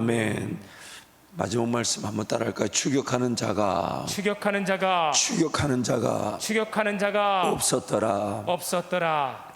아멘. 마지막 말씀 한번 따라할까요? 추격하는 자가 없었더라.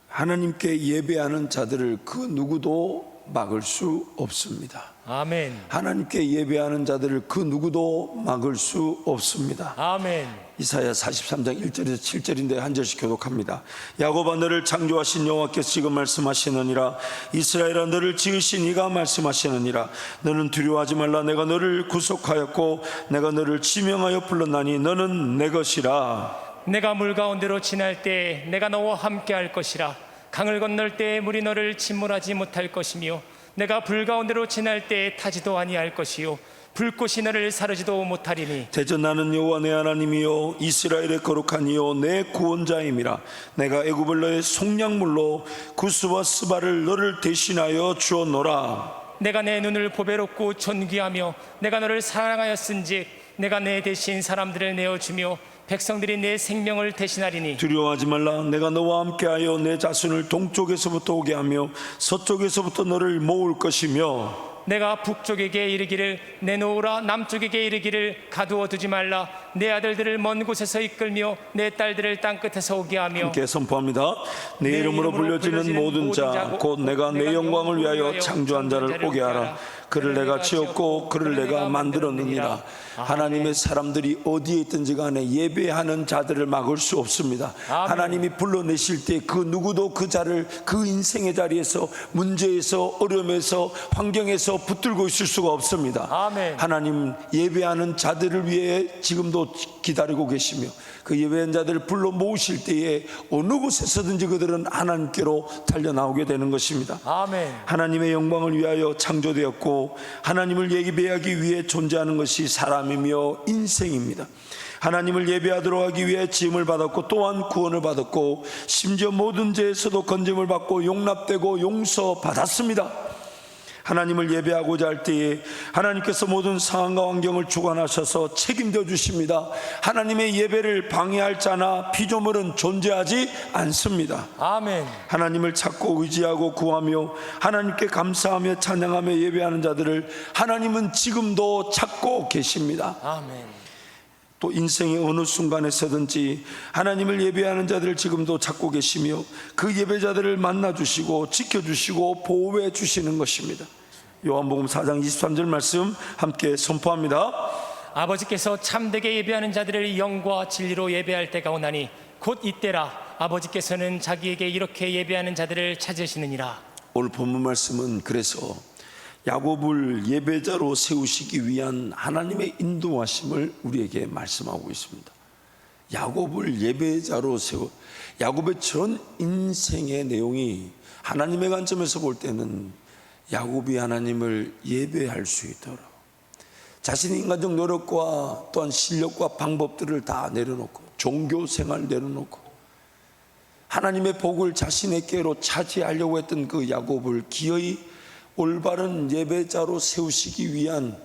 하나님께 예배하는 자들을 그 누구도 막을 수 없습니다. 아멘. 하나님께 예배하는 자들을 그 누구도 막을 수 없습니다. 아멘. 이사야 43장 1절에서 7절인데 한 절씩 교독합니다. 야곱아, 너를 창조하신 여호와께서 지금 말씀하시느니라. 이스라엘아, 너를 지으신 이가 말씀하시느니라. 너는 두려워하지 말라. 내가 너를 구속하였고 내가 너를 지명하여 불렀나니 너는 내 것이라. 내가 물 가운데로 지날 때 내가 너와 함께 할 것이라. 강을 건널 때 물이 너를 침몰하지 못할 것이며 내가 불 가운데로 지날 때 타지도 아니할 것이요 불꽃이 너를 사르지도 못하리니 대저 나는 여호와 내 하나님이요 이스라엘의 거룩한 이요 내 구원자임이라. 내가 애굽을 너의 속량물로 구스와 스바를 너를 대신하여 주었노라. 내가 내 눈을 보배롭고 존귀하며 내가 너를 사랑하였은즉 내가 내 대신 사람들을 내어주며 백성들이 내 생명을 대신하리니 두려워하지 말라. 내가 너와 함께하여 내 자손을 동쪽에서부터 오게 하며 서쪽에서부터 너를 모을 것이며 내가 북쪽에게 이르기를 내놓으라. 남쪽에게 이르기를 가두어 두지 말라. 내 아들들을 먼 곳에서 이끌며 내 딸들을 땅끝에서 오게 하며 함께 선포합니다. 내 이름으로 불려지는 모든 자 곧 내가 내 영광을 위하여 창조한 자를 오게 하라. 그를 내가 지었고 그를 내가 만들었느니라. 하나님의 사람들이 어디에 있든지 간에 예배하는 자들을 막을 수 없습니다. 하나님이 불러내실 때 그 누구도 그 자를 그 인생의 자리에서 문제에서 어려움에서 환경에서 붙들고 있을 수가 없습니다. 아멘. 하나님 예배하는 자들을 위해 지금도 기다리고 계시며 그 예배한 자들을 불러 모으실 때에 어느 곳에서든지 그들은 하나님께로 달려나오게 되는 것입니다. 아멘. 하나님의 영광을 위하여 창조되었고 하나님을 예배하기 위해 존재하는 것이 사람이며 인생입니다. 하나님을 예배하도록 하기 위해 지음을 받았고 또한 구원을 받았고 심지어 모든 죄에서도 건짐을 받고 용납되고 용서받았습니다. 하나님을 예배하고자 할 때에 하나님께서 모든 상황과 환경을 주관하셔서 책임져 주십니다. 하나님의 예배를 방해할 자나 피조물은 존재하지 않습니다. 아멘. 하나님을 찾고 의지하고 구하며 하나님께 감사하며 찬양하며 예배하는 자들을 하나님은 지금도 찾고 계십니다. 아멘. 또 인생의 어느 순간에서든지 하나님을 예배하는 자들을 지금도 찾고 계시며 그 예배자들을 만나주시고 지켜주시고 보호해 주시는 것입니다. 요한복음 4장 23절 말씀 함께 선포합니다. 아버지께서 참되게 예배하는 자들을 영과 진리로 예배할 때가 오나니 곧 이때라. 아버지께서는 자기에게 이렇게 예배하는 자들을 찾으시느니라. 오늘 본문 말씀은 그래서 야곱을 예배자로 세우시기 위한 하나님의 인도하심을 우리에게 말씀하고 있습니다. 야곱을 예배자로 야곱의 전 인생의 내용이 하나님의 관점에서 볼 때는 야곱이 하나님을 예배할 수 있도록 자신의 인간적 노력과 또한 실력과 방법들을 다 내려놓고 종교 생활 내려놓고 하나님의 복을 자신에게로 차지하려고 했던 그 야곱을 기어이 올바른 예배자로 세우시기 위한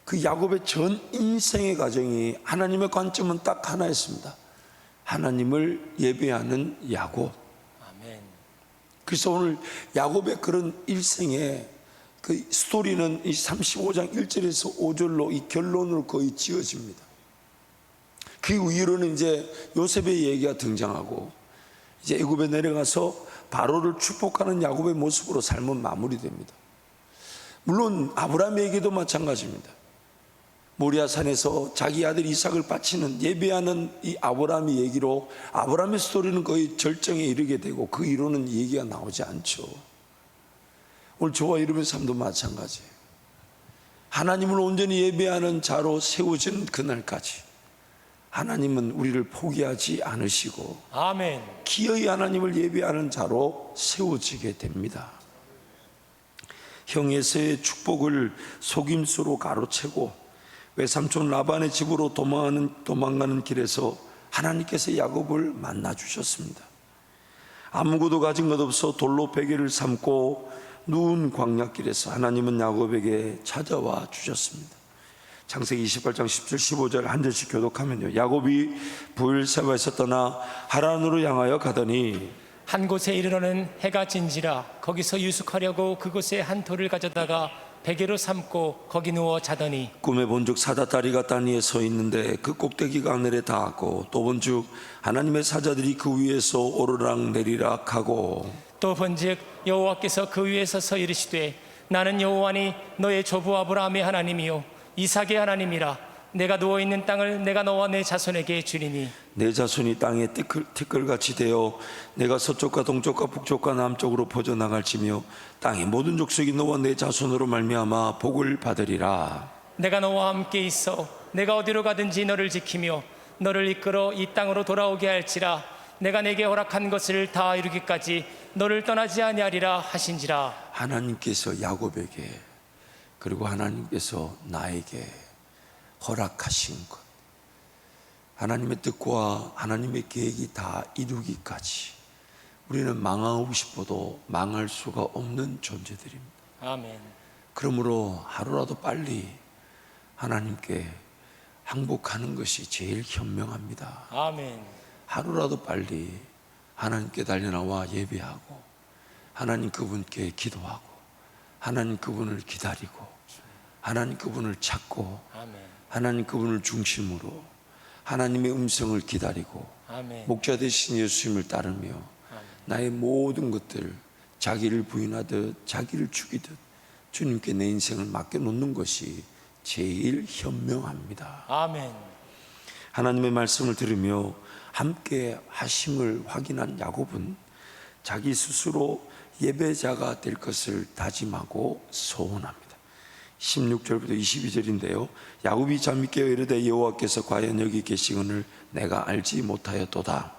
그 야곱의 전 인생의 과정이 하나님의 관점은 딱 하나였습니다. 하나님을 예배하는 야곱. 아멘. 그래서 오늘 야곱의 그런 일생의 그 스토리는 이 35장 1절에서 5절로 이 결론으로 거의 지어집니다. 그 위로는 이제 요셉의 얘기가 등장하고 이제 애굽에 내려가서 바로를 축복하는 야곱의 모습으로 삶은 마무리됩니다. 물론 아브라함에게도 마찬가지입니다. 모리아산에서 자기 아들 이삭을 바치는 예배하는 이 아브라함의 얘기로 아브라함의 스토리는 거의 절정에 이르게 되고 그 이후로는 얘기가 나오지 않죠. 오늘 저와 여러분의 삶도 마찬가지예요. 하나님을 온전히 예배하는 자로 세워진 그날까지 하나님은 우리를 포기하지 않으시고 아멘. 기어이 하나님을 예배하는 자로 세워지게 됩니다. 형에서의 축복을 속임수로 가로채고 외삼촌 라반의 집으로 도망가는 길에서 하나님께서 야곱을 만나 주셨습니다. 아무것도 가진 것 없어 돌로 베개를 삼고 누운 광야길에서 하나님은 야곱에게 찾아와 주셨습니다. 창세기 28장 10절 15절 한 절씩 교독하면요, 야곱이 부엘세바에서 떠나 하란으로 향하여 가더니 한 곳에 이르러는 해가 진지라 거기서 유숙하려고 그곳에 한 돌을 가져다가 베개로 삼고 거기 누워 자더니 꿈에 본즉 사다다리가 땅 위에 서 있는데 그 꼭대기가 하늘에 닿았고 또 본즉 하나님의 사자들이 그 위에서 오르락 내리락 하고 또 본즉 여호와께서 그 위에 서서 이르시되 나는 여호와니 너의 조부 아브라함의 하나님이요 이삭의 하나님이라. 내가 누워있는 땅을 내가 너와 내 자손에게 주리니 내 자손이 땅에 티끌같이 되어 내가 서쪽과 동쪽과 북쪽과 남쪽으로 퍼져나갈지며 땅의 모든 족속이 너와 내 자손으로 말미암아 복을 받으리라. 내가 너와 함께 있어 내가 어디로 가든지 너를 지키며 너를 이끌어 이 땅으로 돌아오게 할지라. 내가 내게 허락한 것을 다 이루기까지 너를 떠나지 아니하리라 하신지라. 하나님께서 야곱에게 그리고 하나님께서 나에게 허락하신 것, 하나님의 뜻과 하나님의 계획이 다 이루기까지 우리는 망하고 싶어도 망할 수가 없는 존재들입니다. 아멘. 그러므로 하루라도 빨리 하나님께 항복하는 것이 제일 현명합니다. 아멘. 하루라도 빨리 하나님께 달려나와 예배하고 하나님 그분께 기도하고 하나님 그분을 기다리고 하나님 그분을 찾고 아멘. 하나님 그분을 중심으로 하나님의 음성을 기다리고 아멘. 목자 되신 예수님을 따르며 나의 모든 것들 자기를 부인하듯 자기를 죽이듯 주님께 내 인생을 맡겨놓는 것이 제일 현명합니다. 아멘. 하나님의 말씀을 들으며 함께 하심을 확인한 야곱은 자기 스스로 예배자가 될 것을 다짐하고 소원합니다. 16절부터 22절인데요 야곱이 잠이 깨어 이르되 여호와께서 과연 여기 계시거늘 내가 알지 못하였도다.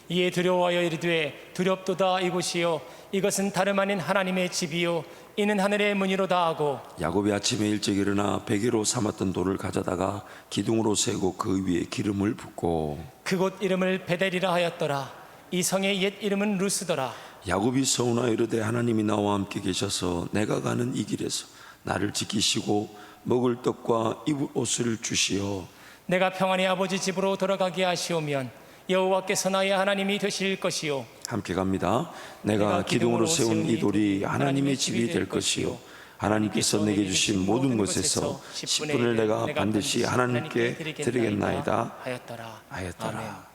이에 두려워하여 이르되 두렵도다 이곳이요 이것은 다름 아닌 하나님의 집이요 이는 하늘의 문이로다 하고 야곱이 아침에 일찍 일어나 베개로 삼았던 돌을 가져다가 기둥으로 세고 그 위에 기름을 붓고 그곳 이름을 베델이라 하였더라. 이 성의 옛 이름은 루스더라. 야곱이 서운하여 이르되 하나님이 나와 함께 계셔서 내가 가는 이 길에서 나를 지키시고 먹을 떡과 입을 옷을 주시어 내가 평안히 아버지 집으로 돌아가게 하시오면 여호와께서 나의 하나님이 되실 것이요 함께 갑니다. 내가 기둥으로 세운 이 돌이 하나님의 집이 될 것이요 하나님께서 내게 주신 모든 것에서 10분을 내가 반드시 하나님께 드리겠나이다 하였더라. 아멘.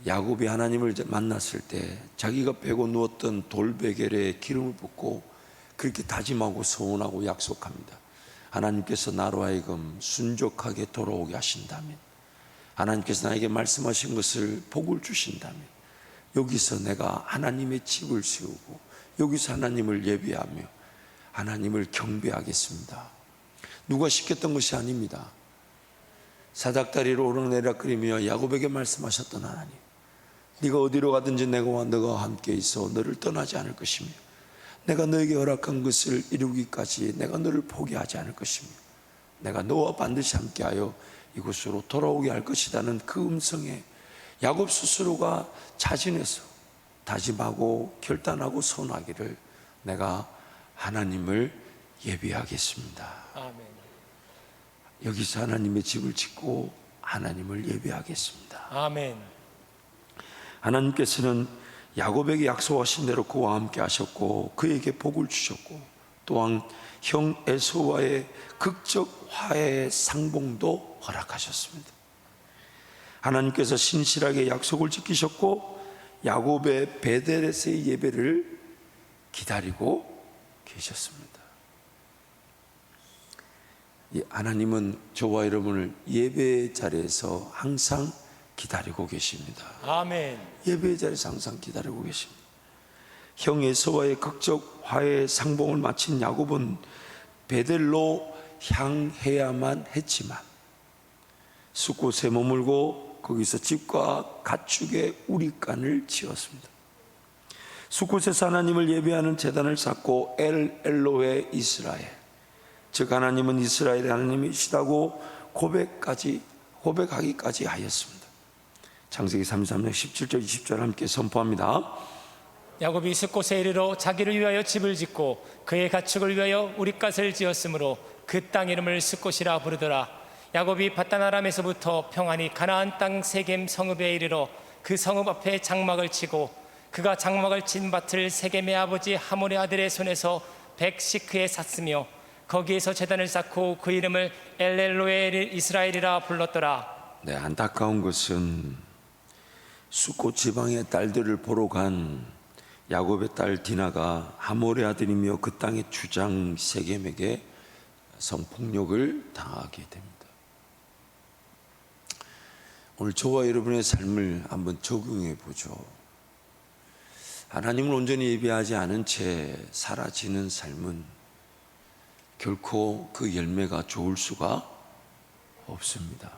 야곱이 하나님을 만났을 때 자기가 베고 누웠던 돌베개에 기름을 붓고 그렇게 다짐하고 소원하고 약속합니다. 하나님께서 나로 하여금 순종하게 돌아오게 하신다면, 하나님께서 나에게 말씀하신 것을 복을 주신다면 여기서 내가 하나님의 집을 세우고 여기서 하나님을 예배하며 하나님을 경배하겠습니다. 누가 시켰던 것이 아닙니다. 사닥다리로 오르내리락거리며 야곱에게 말씀하셨던 하나님, 네가 어디로 가든지 내가 너와 함께 있어 너를 떠나지 않을 것이며 내가 너에게 허락한 것을 이루기까지 내가 너를 포기하지 않을 것이며 내가 너와 반드시 함께하여 이곳으로 돌아오게 할 것이라는 그 음성에 야곱 스스로가 자진해서 다짐하고 결단하고 선하기를 내가 하나님을 예배하겠습니다. 아멘. 여기서 하나님의 집을 짓고 하나님을 예배하겠습니다. 아멘. 하나님께서는 야곱에게 약속하신 대로 그와 함께 하셨고 그에게 복을 주셨고 또한 형 에서와의 극적 화해의 상봉도 허락하셨습니다. 하나님께서 신실하게 약속을 지키셨고 야곱의 베델에서의 예배를 기다리고 계셨습니다. 하나님은 저와 여러분을 예배의 자리에서 항상 기다리고 계십니다. 아멘. 예배의 자리에서 항상 기다리고 계십니다. 형 에서와의 극적 화해 상봉을 마친 야곱은 베델로 향해야만 했지만 숫곳에 머물고 거기서 집과 가축의 우리간을 지었습니다. 숫곳에서 하나님을 예배하는 제단을 쌓고 엘로헤 이스라엘, 즉 하나님은 이스라엘의 하나님이시다고 고백하기까지 하였습니다. 창세기 33장 17절 20절 함께 선포합니다. 야곱이 숫곳에 이르러 자기를 위하여 집을 짓고 그의 가축을 위하여 우릿갓을 지었으므로 그 땅 이름을 숫곳이라 부르더라. 야곱이 바단 아람에서부터 평안히 가나안 땅 세겜 성읍에 이르러 그 성읍 앞에 장막을 치고 그가 장막을 친 밭을 세겜의 아버지 하몰의 아들의 손에서 100시크에 샀으며 거기에서 제단을 쌓고 그 이름을 엘렐로에 이스라엘이라 불렀더라. 네, 안타까운 것은 숫곳 지방의 딸들을 보러 간 야곱의 딸 디나가 하몰의 아들이며 그 땅의 주장 세겜에게 성폭력을 당하게 됩니다. 오늘 저와 여러분의 삶을 한번 적용해 보죠. 하나님을 온전히 예배하지 않은 채 사라지는 삶은 결코 그 열매가 좋을 수가 없습니다.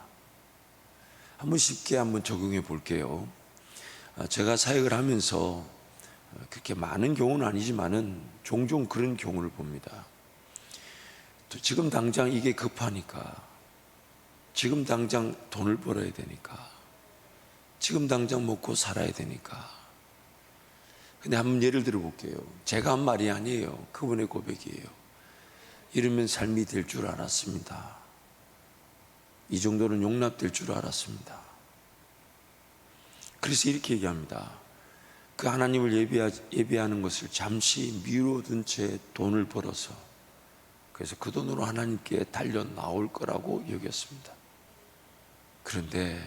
한번 쉽게 한번 적용해 볼게요. 제가 사역을 하면서 그렇게 많은 경우는 아니지만은 종종 그런 경우를 봅니다. 또 지금 당장 이게 급하니까, 지금 당장 돈을 벌어야 되니까, 지금 당장 먹고 살아야 되니까. 근데 한번 예를 들어 볼게요. 제가 한 말이 아니에요. 그분의 고백이에요. 이러면 삶이 될 줄 알았습니다. 이 정도는 용납될 줄 알았습니다. 그래서 이렇게 얘기합니다. 그 하나님을 예배하는 것을 잠시 미뤄둔 채 돈을 벌어서, 그래서 그 돈으로 하나님께 달려 나올 거라고 여겼습니다. 그런데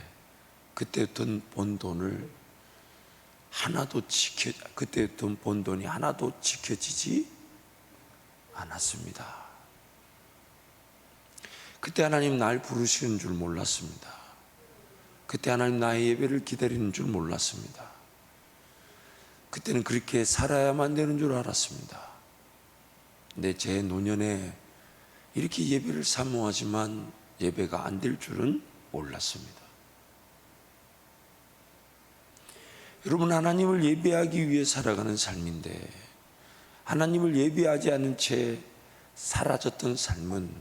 그때 번 돈을 그때 번 돈이 하나도 지켜지지 않았습니다. 그때 하나님 날 부르시는 줄 몰랐습니다. 그때 하나님 나의 예배를 기다리는 줄 몰랐습니다. 그때는 그렇게 살아야만 되는 줄 알았습니다. 근데 제 노년에 이렇게 예배를 사모하지만 예배가 안 될 줄은 몰랐습니다. 여러분, 하나님을 예배하기 위해 살아가는 삶인데 하나님을 예배하지 않은 채 사라졌던 삶은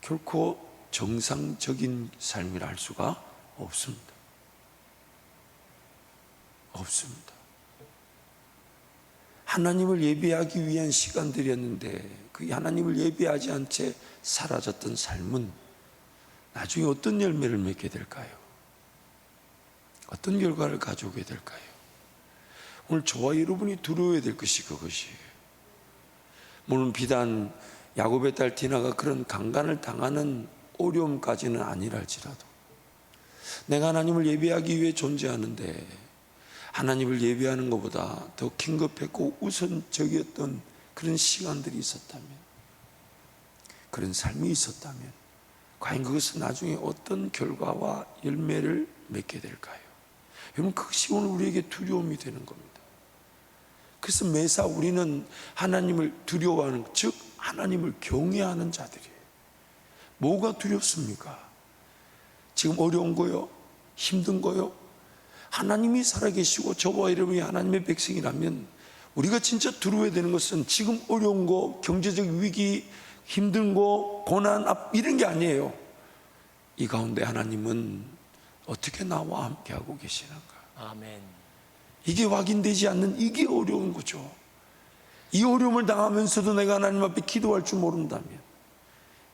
결코 정상적인 삶이라 할 수가 없습니다. 없습니다. 하나님을 예배하기 위한 시간들이었는데 그 하나님을 예배하지 않은 채 사라졌던 삶은 나중에 어떤 열매를 맺게 될까요? 어떤 결과를 가져오게 될까요? 오늘 저와 여러분이 두려워야 될 것이 그것이에요. 물론 비단 야곱의 딸 디나가 그런 강간을 당하는 어려움까지는 아니랄지라도 내가 하나님을 예배하기 위해 존재하는데 하나님을 예배하는 것보다 더 긴급했고 우선적이었던 그런 시간들이 있었다면, 그런 삶이 있었다면 과연 그것은 나중에 어떤 결과와 열매를 맺게 될까요? 여러분, 그것이 오늘 우리에게 두려움이 되는 겁니다. 그래서 매사 우리는 하나님을 두려워하는, 즉 하나님을 경외하는 자들이에요. 뭐가 두렵습니까? 지금 어려운 거요? 힘든 거요? 하나님이 살아계시고 저와 여러분이 하나님의 백성이라면 우리가 진짜 두려워야 되는 것은 지금 어려운 거, 경제적 위기, 힘든 거, 고난, 이런 게 아니에요. 이 가운데 하나님은 어떻게 나와 함께하고 계시는가? 아멘. 이게 확인되지 않는 이게 어려운 거죠. 이 어려움을 당하면서도 내가 하나님 앞에 기도할 줄 모른다면,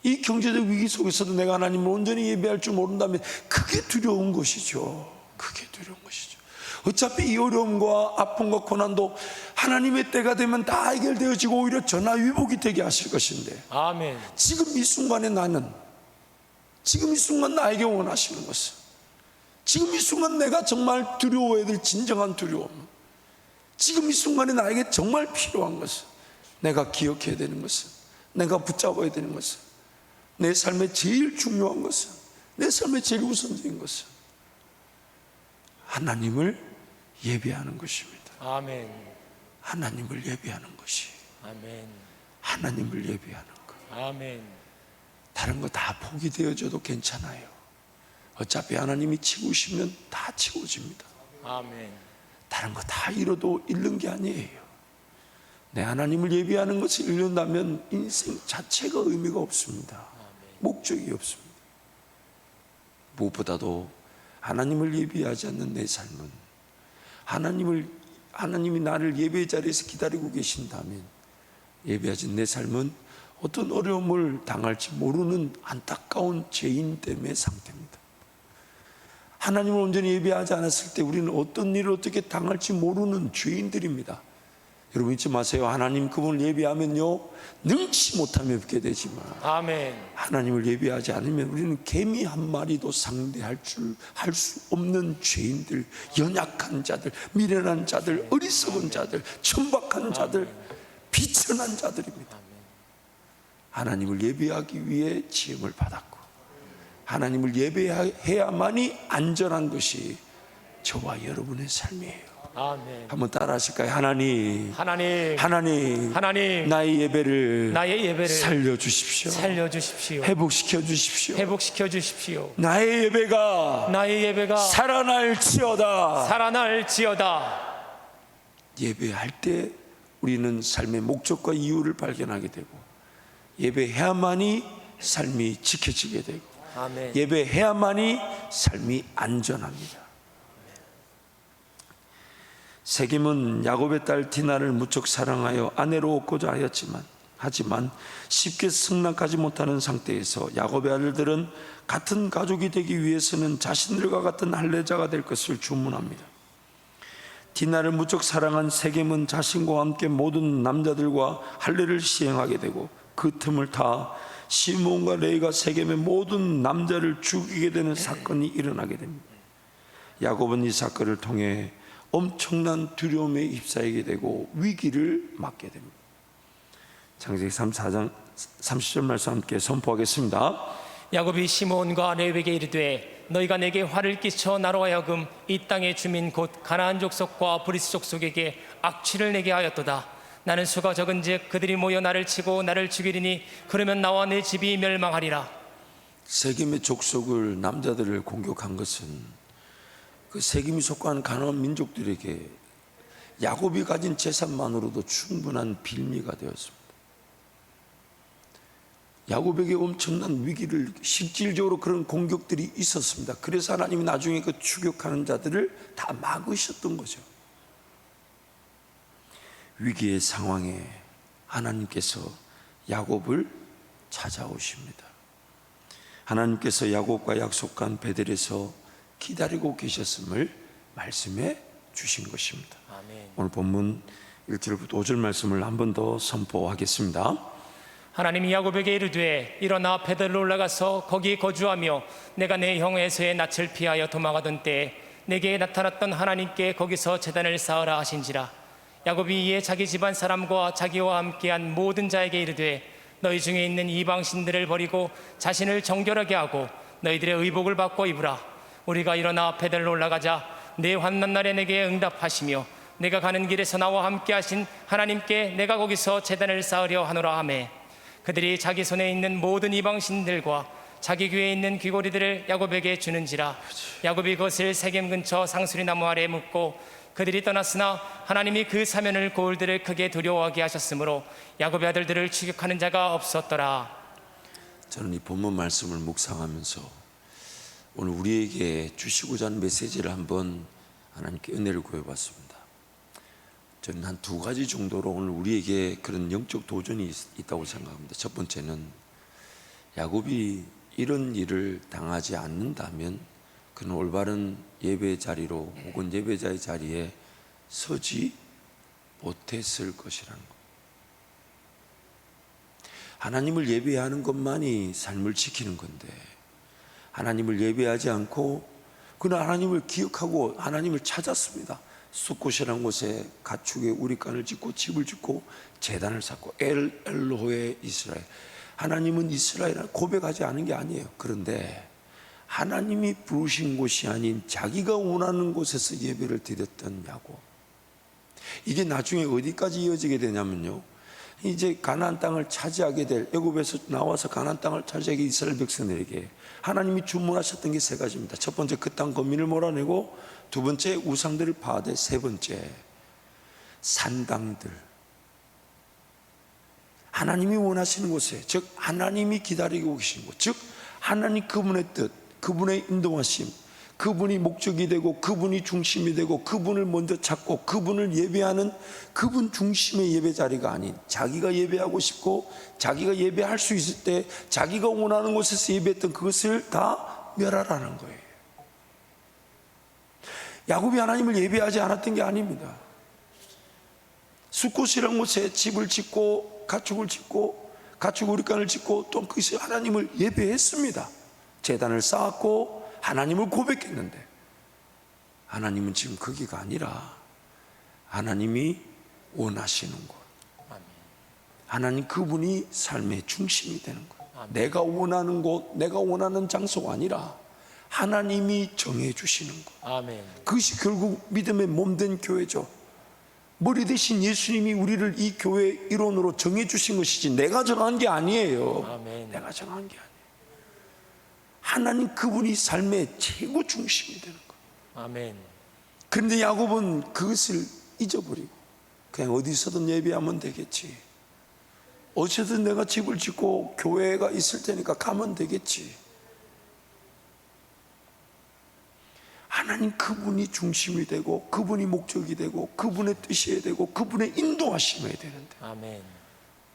이 경제적 위기 속에서도 내가 하나님을 온전히 예배할 줄 모른다면 그게 두려운 것이죠. 그게 두려운 것이죠. 어차피 이 어려움과 아픔과 고난도 하나님의 때가 되면 다 해결되어지고 오히려 전화위복이 되게 하실 것인데, 아멘. 지금 이 순간에 나는, 지금 이 순간 나에게 원하시는 것은, 지금 이 순간 내가 정말 두려워해야 될 진정한 두려움, 지금 이 순간에 나에게 정말 필요한 것은, 내가 기억해야 되는 것은, 내가 붙잡아야 되는 것은, 내 삶에 제일 중요한 것은, 내 삶에 제일 우선적인 것은 하나님을 예배하는 것입니다. 아멘. 하나님을 예배하는 것이, 아멘. 하나님을 예배하는 것. 아멘. 다른 거 다 포기되어져도 괜찮아요. 어차피 하나님이 치우시면 다 치워집니다. 아멘. 다른 거 다 잃어도 잃는 게 아니에요. 내 하나님을 예배하는 것을 잃는다면 인생 자체가 의미가 없습니다. 목적이 없습니다. 무엇보다도 하나님을 예배하지 않는 내 삶은, 하나님이 나를 예배의 자리에서 기다리고 계신다면 예배하지 내 삶은 어떤 어려움을 당할지 모르는 안타까운 죄인됨의 상태입니다. 하나님을 온전히 예배하지 않았을 때 우리는 어떤 일을 어떻게 당할지 모르는 죄인들입니다. 여러분 잊지 마세요. 하나님 그분을 예배하면요 능치 못하면 없게 되지만 아멘. 하나님을 예배하지 않으면 우리는 개미 한 마리도 상대할 수 없는 죄인들, 연약한 자들, 미련한 자들, 어리석은 자들, 천박한 자들, 비천한 자들입니다. 하나님을 예배하기 위해 지음을 받았고 하나님을 예배해야만이 안전한 것이 저와 여러분의 삶이에요. 아멘. 한번 따라 하실까요? 하나님 하나님, 나의 예배를 살려주십시오. 회복시켜 주십시오. 회복시켜 주십시오. 나의 예배가 살아날지어다. 예배할 때 우리는 삶의 목적과 이유를 발견하게 되고 예배해야만이 삶이 지켜지게 되고 아멘. 예배해야만이 삶이 안전합니다. 세겜은 야곱의 딸 디나를 무척 사랑하여 아내로 얻고자 하지만 쉽게 승낙하지 못하는 상태에서 야곱의 아들들은 같은 가족이 되기 위해서는 자신들과 같은 할례자가 될 것을 주문합니다. 디나를 무척 사랑한 세겜은 자신과 함께 모든 남자들과 할례를 시행하게 되고 그 틈을 타 시몬과 레이가 세겜의 모든 남자를 죽이게 되는 사건이 일어나게 됩니다. 야곱은 이 사건을 통해 엄청난 두려움에 휩싸이게 되고 위기를 맞게 됩니다. 창세기 34장 30절 말씀 함께 선포하겠습니다. 야곱이 시몬과 레위에게 이르되 너희가 내게 화를 끼쳐 나로 하여금 이 땅의 주민 곧 가나안 족속과 브리스 족속에게 악취를 내게 하였도다. 나는 수가 적은즉 그들이 모여 나를 치고 나를 죽이리니 그러면 나와 내 집이 멸망하리라. 세겜의 족속을 남자들을 공격한 것은 그 세겜이 속한 가나안 민족들에게 야곱이 가진 재산만으로도 충분한 빌미가 되었습니다. 야곱에게 엄청난 위기를 실질적으로 그런 공격들이 있었습니다. 그래서 하나님이 나중에 그 추격하는 자들을 다 막으셨던 거죠. 위기의 상황에 하나님께서 야곱을 찾아오십니다. 하나님께서 야곱과 약속한 베델에서 기다리고 계셨음을 말씀해 주신 것입니다. 아멘. 오늘 본문 1절부터 5절 말씀을 한 번 더 선포하겠습니다. 하나님이 야곱에게 이르되 일어나 베델로 올라가서 거기 거주하며 내가 내 형 에서의 낯을 피하여 도망하던 때에 내게 나타났던 하나님께 거기서 제단을 쌓으라 하신지라. 야곱이 이에 자기 집안 사람과 자기와 함께한 모든 자에게 이르되 너희 중에 있는 이방신들을 버리고 자신을 정결하게 하고 너희들의 의복을 바꿔 입으라. 우리가 일어나 베델로 올라가자. 내 환난 날에 내게 응답하시며 내가 가는 길에서 나와 함께 하신 하나님께 내가 거기서 제단을 쌓으려 하노라 하매 그들이 자기 손에 있는 모든 이방신들과 자기 귀에 있는 귀고리들을 야곱에게 주는지라. 야곱이 그것을 세겜 근처 상수리 나무 아래에 묻고 그들이 떠났으나 하나님이 그 사면을 고을들을 크게 두려워하게 하셨으므로 야곱의 아들들을 추격하는 자가 없었더라. 저는 이 본문 말씀을 묵상하면서 오늘 우리에게 주시고자 하는 메시지를 한번 하나님께 은혜를 구해봤습니다. 저는 한 두 가지 정도로 오늘 우리에게 그런 영적 도전이 있다고 생각합니다. 첫 번째는 야곱이 이런 일을 당하지 않는다면 그는 올바른 예배의 자리로 혹은 예배자의 자리에 서지 못했을 것이라는 것. 하나님을 예배하는 것만이 삶을 지키는 건데 하나님을 예배하지 않고 그는 하나님을 기억하고 하나님을 찾았습니다. 숫곳이라는 곳에 가축의 우리간을 짓고 집을 짓고 제단을 쌓고 엘로헤 이스라엘, 하나님은 이스라엘을 고백하지 않은 게 아니에요. 그런데 하나님이 부르신 곳이 아닌 자기가 원하는 곳에서 예배를 드렸던 야곱, 이게 나중에 어디까지 이어지게 되냐면요, 이제 가나안 땅을 차지하게 될, 애굽에서 나와서 가나안 땅을 차지하게 이스라엘 백성들에게 하나님이 주문하셨던 게 세 가지입니다. 첫 번째, 그 땅 거민을 몰아내고, 두 번째, 우상들을 파하되, 세 번째, 산당들, 하나님이 원하시는 곳에, 즉 하나님이 기다리고 계신 곳, 즉 하나님 그분의 뜻, 그분의 인도하심, 그분이 목적이 되고 그분이 중심이 되고 그분을 먼저 찾고 그분을 예배하는 그분 중심의 예배 자리가 아닌 자기가 예배하고 싶고 자기가 예배할 수 있을 때 자기가 원하는 곳에서 예배했던 그것을 다 멸하라는 거예요. 야곱이 하나님을 예배하지 않았던 게 아닙니다. 숫곳이라는 곳에 집을 짓고 가축을 짓고 가축 우리간을 짓고 또 거기서 하나님을 예배했습니다. 제단을 쌓았고 하나님을 고백했는데, 하나님은 지금 거기가 아니라 하나님이 원하시는 곳, 하나님 그분이 삶의 중심이 되는 곳, 내가 원하는 곳, 내가 원하는 장소가 아니라 하나님이 정해 주시는 곳. 아멘. 그것이 결국 믿음의 몸된 교회죠. 머리 대신 예수님이 우리를 이 교회 일원으로 정해 주신 것이지 내가 정한 게 아니에요. 아멘. 내가 정한 게 아니에요. 하나님 그분이 삶의 최고 중심이 되는 거예요. 아멘. 그런데 야곱은 그것을 잊어버리고 그냥 어디서든 예배하면 되겠지, 어쨌든 내가 집을 짓고 교회가 있을 테니까 가면 되겠지. 하나님 그분이 중심이 되고 그분이 목적이 되고 그분의 뜻이어야 되고 그분의 인도하심이어야 되는데, 아멘.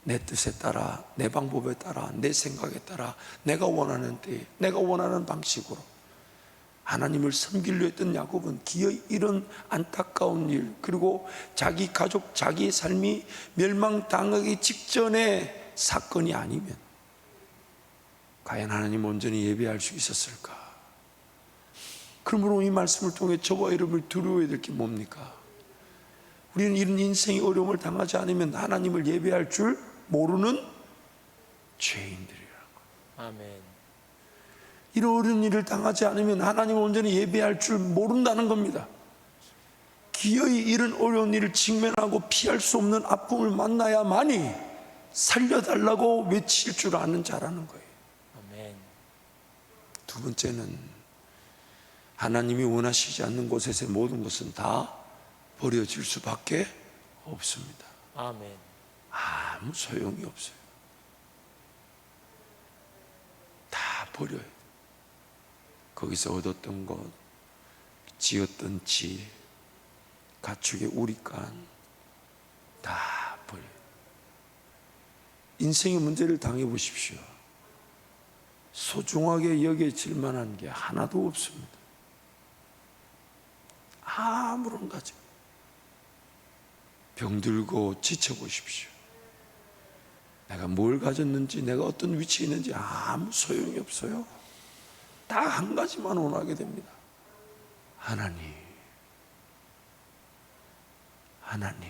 내 뜻에 따라, 내 방법에 따라, 내 생각에 따라 내가 원하는 때에 내가 원하는 방식으로 하나님을 섬기려 했던 야곱은 기어이 이런 안타까운 일, 그리고 자기 가족, 자기의 삶이 멸망당하기 직전의 사건이 아니면 과연 하나님 온전히 예배할 수 있었을까? 그러므로 이 말씀을 통해 저와 여러분을 두려워해야 될 게 뭡니까? 우리는 이런 인생의 어려움을 당하지 않으면 하나님을 예배할 줄 모르는 죄인들이라는 거예요. 아멘. 이런 어려운 일을 당하지 않으면 하나님을 온전히 예배할 줄 모른다는 겁니다. 기어이 이런 어려운 일을 직면하고 피할 수 없는 아픔을 만나야만이 살려달라고 외칠 줄 아는 자라는 거예요. 아멘. 두 번째는 하나님이 원하시지 않는 곳에서의 모든 것은 다 버려질 수밖에 없습니다. 아멘. 아무 소용이 없어요. 다 버려요. 거기서 얻었던 것, 지었던 집, 가축의 우리간 다 버려요. 인생의 문제를 당해보십시오. 소중하게 여겨질 만한 게 하나도 없습니다. 아무런 가져. 병들고 지쳐보십시오. 내가 뭘 가졌는지, 내가 어떤 위치에 있는지 아무 소용이 없어요. 다 한 가지만 원하게 됩니다. 하나님. 하나님.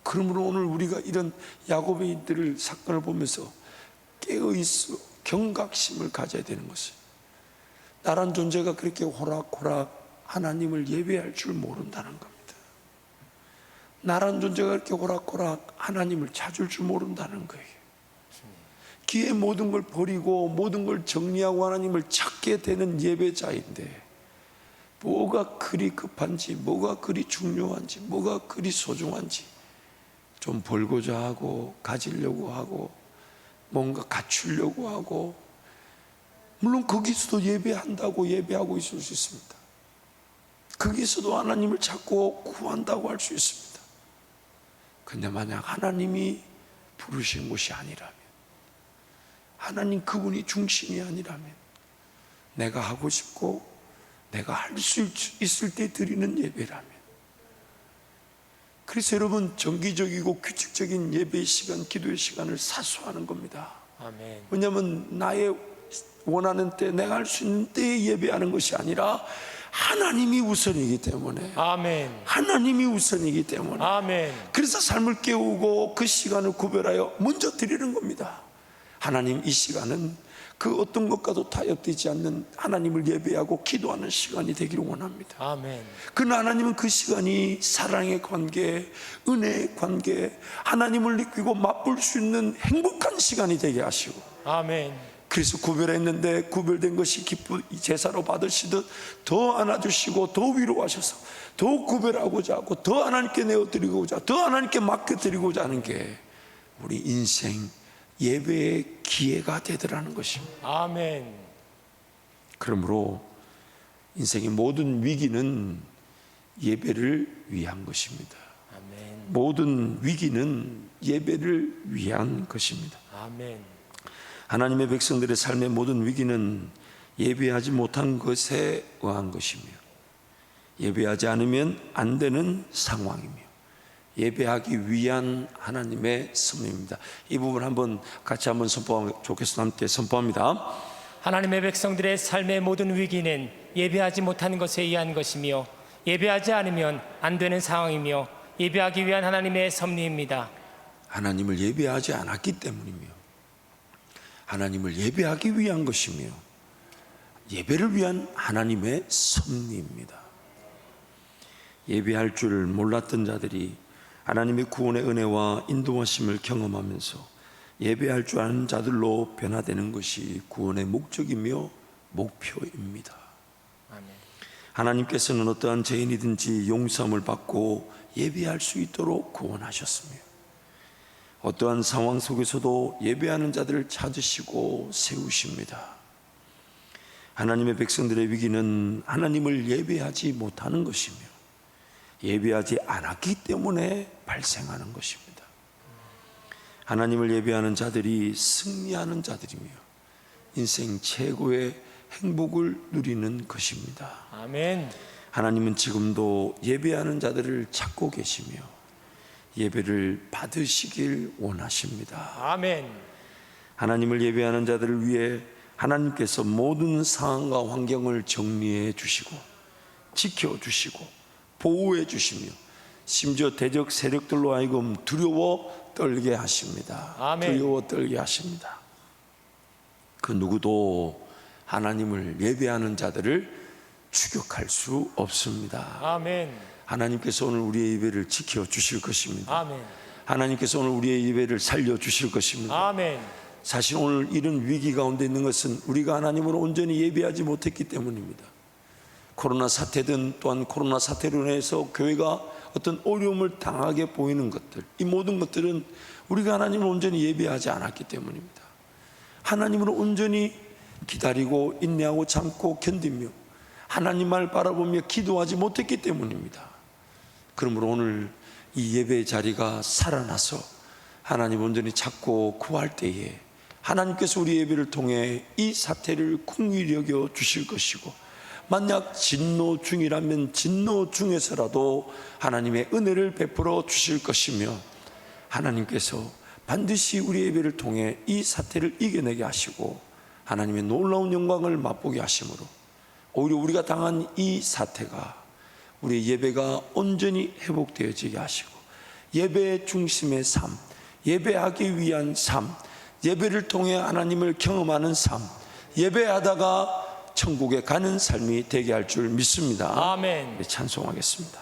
그러므로 오늘 우리가 이런 야곱의 이들을 사건을 보면서 깨어있어 경각심을 가져야 되는 것은, 나란 존재가 그렇게 호락호락 하나님을 예배할 줄 모른다는 겁니다. 나란 존재가 그렇게 호락호락 하나님을 찾을 줄 모른다는 거예요. 기에 모든 걸 버리고 모든 걸 정리하고 하나님을 찾게 되는 예배자인데, 뭐가 그리 급한지, 뭐가 그리 중요한지, 뭐가 그리 소중한지 좀 벌고자 하고 가지려고 하고 뭔가 갖추려고 하고, 물론 거기서도 예배한다고 예배하고 있을 수 있습니다. 거기서도 하나님을 찾고 구한다고 할 수 있습니다. 근데 만약 하나님이 부르신 곳이 아니라면, 하나님 그분이 중심이 아니라면, 내가 하고 싶고 내가 할 수 있을 때 드리는 예배라면, 그래서 여러분 정기적이고 규칙적인 예배의 시간, 기도의 시간을 사수하는 겁니다. 아멘. 왜냐하면 나의 원하는 때, 내가 할 수 있는 때에 예배하는 것이 아니라 하나님이 우선이기 때문에, 아멘. 하나님이 우선이기 때문에, 아멘. 그래서 삶을 깨우고 그 시간을 구별하여 먼저 드리는 겁니다. 하나님, 이 시간은 그 어떤 것과도 타협되지 않는 하나님을 예배하고 기도하는 시간이 되기를 원합니다. 아멘. 그러나 하나님은 그 시간이 사랑의 관계, 은혜의 관계, 하나님을 느끼고 맛볼 수 있는 행복한 시간이 되게 하시고, 아멘. 그래서 구별했는데 구별된 것이 기쁜 제사로 받으시듯 더 안아주시고 더 위로하셔서 더 구별하고자 하고 더 하나님께 내어드리고자, 더 하나님께 맡겨드리고자 하는 게 우리 인생 예배의 기회가 되더라는 것입니다. 아멘. 그러므로 인생의 모든 위기는 예배를 위한 것입니다. 아멘. 모든 위기는 예배를 위한 것입니다. 아멘. 하나님의 백성들의 삶의 모든 위기는 예배하지 못한 것에 의한 것이며, 예배하지 않으면 안 되는 상황이며 예배하기 위한 하나님의 섭리입니다. 이 부분 한번 같이 한번 선포하면 좋겠습니다. 함께 선포합니다. 하나님의 백성들의 삶의 모든 위기는 예배하지 못하는 것에 의한 것이며 예배하지 않으면 안 되는 상황이며 예배하기 위한 하나님의 섭리입니다. 하나님을 예배하지 않았기 때문이며 하나님을 예배하기 위한 것이며 예배를 위한 하나님의 섭리입니다. 예배할 줄 몰랐던 자들이 하나님의 구원의 은혜와 인도하심을 경험하면서 예배할 줄 아는 자들로 변화되는 것이 구원의 목적이며 목표입니다. 아멘. 하나님께서는 어떠한 죄인이든지 용서함을 받고 예배할 수 있도록 구원하셨으며 어떠한 상황 속에서도 예배하는 자들을 찾으시고 세우십니다. 하나님의 백성들의 위기는 하나님을 예배하지 못하는 것이며 예배하지 않았기 때문에 발생하는 것입니다. 하나님을 예배하는 자들이 승리하는 자들이며 인생 최고의 행복을 누리는 것입니다. 아멘. 하나님은 지금도 예배하는 자들을 찾고 계시며 예배를 받으시길 원하십니다. 아멘. 하나님을 예배하는 자들을 위해 하나님께서 모든 상황과 환경을 정리해 주시고 지켜주시고 보호해 주시며 심지어 대적 세력들로 하여금 두려워 떨게 하십니다. 아멘. 두려워 떨게 하십니다. 그 누구도 하나님을 예배하는 자들을 추격할 수 없습니다. 아멘. 하나님께서 오늘 우리의 예배를 지켜주실 것입니다. 아멘. 하나님께서 오늘 우리의 예배를 살려주실 것입니다. 아멘. 사실 오늘 이런 위기 가운데 있는 것은 우리가 하나님을 온전히 예배하지 못했기 때문입니다. 코로나 사태든 또한 코로나 사태로 인해서 교회가 어떤 어려움을 당하게 보이는 것들, 이 모든 것들은 우리가 하나님을 온전히 예배하지 않았기 때문입니다. 하나님을 온전히 기다리고 인내하고 참고 견디며 하나님 말 바라보며 기도하지 못했기 때문입니다. 그러므로 오늘 이 예배의 자리가 살아나서 하나님 온전히 찾고 구할 때에 하나님께서 우리 예배를 통해 이 사태를 긍휼히 여겨 주실 것이고 만약 진노 중이라면 진노 중에서라도 하나님의 은혜를 베풀어 주실 것이며 하나님께서 반드시 우리 예배를 통해 이 사태를 이겨내게 하시고 하나님의 놀라운 영광을 맛보게 하심으로 오히려 우리가 당한 이 사태가 우리의 예배가 온전히 회복되어지게 하시고 예배의 중심의 삶, 예배하기 위한 삶, 예배를 통해 하나님을 경험하는 삶, 예배하다가 천국에 가는 삶이 되게 할 줄 믿습니다. 아멘. 찬송하겠습니다.